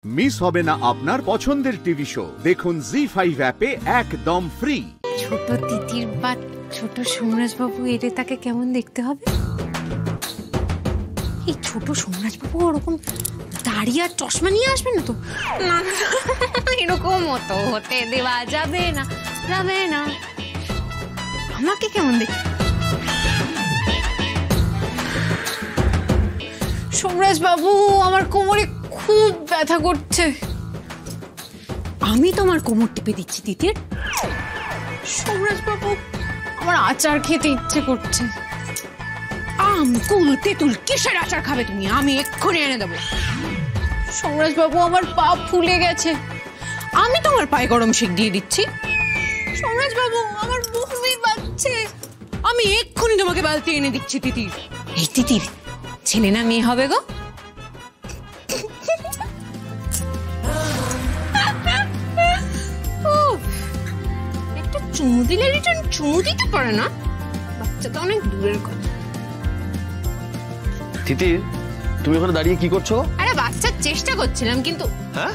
Miss হবে না আপনার পছন্দের টিভি শো। দেখুন জি5 অ্যাপে একদম ফ্রি। ছোট তিতির বা ছোট সোমরাজ বাবু এলে তাকে কেমন দেখতে হবে? এই ছোট সোমরাজ বাবু ওরকম দাঁড়িয়ে আর চশমা নিয়ে আসবেন না তো? না এরকম মতো হতে দেওয়া যাবে না, যাবে না। আমাকে কেমন দেখতে? সোমরাজ বাবু, আমার কোমরে খুব ব্যথা করছে। আমি তোমার কোমর টিপে দিচ্ছি তিতির। সোমরাজ বাবু, আমার আচার খেতে ইচ্ছে করছে। আম কুল তেঁতুল কিসের আচার খাবে তুমি? আমি এক্ষুনি এনে দেবো। সোমরাজ বাবু, আমার পা ফুলে গেছে, আমি তোমার পায়ে গরম শিক দিয়ে দিচ্ছি। সোমরাজ বাবু, আমার বমি পাচ্ছে, আমি এক্ষুনি তোমাকে বালতি এনে দিচ্ছি। তিতির, এই তিতির, ছেলে না মেয়ে হবে গো? একটা চুমু দিলে রিটার্ন চুমু দিতে পারে না, বাচ্চা তো অনেক দূরের কথা। তিতির, তুমি ওখানে দাঁড়িয়ে কি করছো? আরে বাচ্চার চেষ্টা করছিলাম, কিন্তু হ্যাঁ,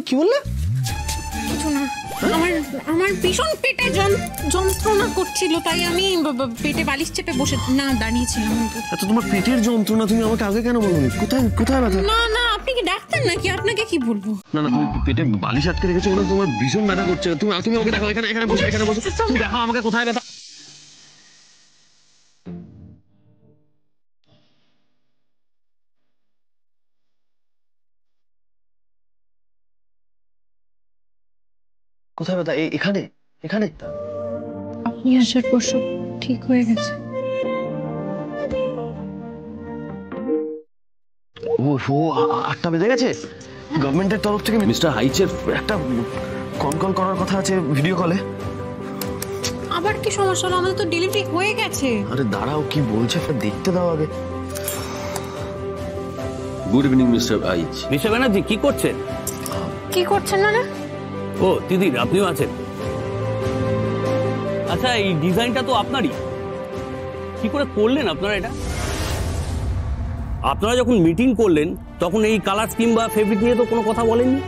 কি বললে? কিছু না, আমার ভীষণ পেটে যন্ত্রণা করছিল, তাই আমি পেটে বালিশ চেপে বসে না দাঁড়িয়েছিলাম। আচ্ছা, তোমার পেটের যন্ত্রণা তুমি আমাকে আগে কেন বলোনি? কোথায় ব্যথা? না না, আপনি কি ডাক্তার নাকি? আপনাকে কি বলবো? না না, তুমি পেটে বালিশ আটকে রেখেছো বলে তোমার ভীষণ ব্যথা করছে। তুমি আমাকে দেখো, এখানে বসো, তুমি দেখো আমাকে কোথায় ব্যথা। কোথায় ব্যথা? এখানে এখানে আপনি আসার পর সব ঠিক হয়ে গেছে। ও 8টা বেজে গেছে। গভর্নমেন্টের তরফ থেকে মিস্টার হাইচের একটা কল করার কথা আছে ভিডিও কলে। আবার কি সমস্যা হলো? আমাদের তো ডেলিভারি হয়ে গেছে। আরে দাঁড়াও, কি বলছে দেখতে দাও আগে। গুড ইভিনিং মিস্টার আইচ। মিস্টার ব্যানার্জি, কি করছেন? কি করছেন না? ও দিদির, আপনিও আছেন? আচ্ছা, এই ডিজাইনটা তো আপনারই, কি করে করলেন আপনারা এটা? আপনারা যখন মিটিং করলেন তখন এই কালার স্কিম বা ফেব্রিক নিয়ে তো কোনো কথা বলেননি।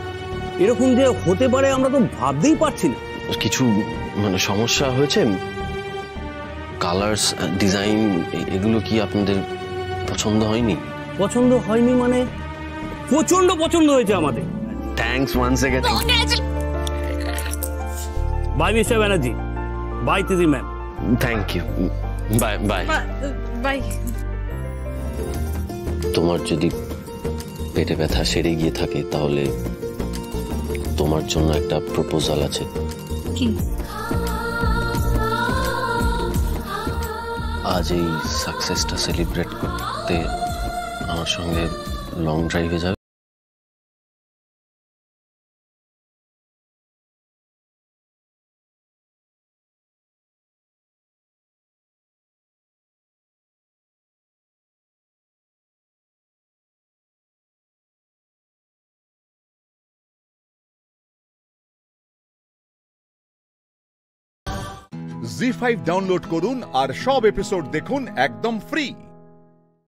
এরকম যে হতে পারে আমরা তো ভাবতেই পারছি না। কিছু সমস্যা হয়েছে, কালার্স ডিজাইন এগুলো কি আপনাদের পছন্দ হয়নি? পছন্দ হয়নি মানে? প্রচন্ড পছন্দ হয়েছে আমাদের। Thanks once again. Bye mister Banerjee, bye Titir ma'am. Thank you, bye bye bye. তোমার যদি পেটে ব্যথা সেরে গিয়ে থাকে তাহলে তোমার জন্য একটা প্রপোজাল আছে। কি? আজ এই সাকসেসটা সেলিব্রেট করতে আমার সঙ্গে লং ড্রাইভে যাবে? জি5 ডাউনলোড করুন আর সব এপিসোড দেখুন একদম ফ্রি।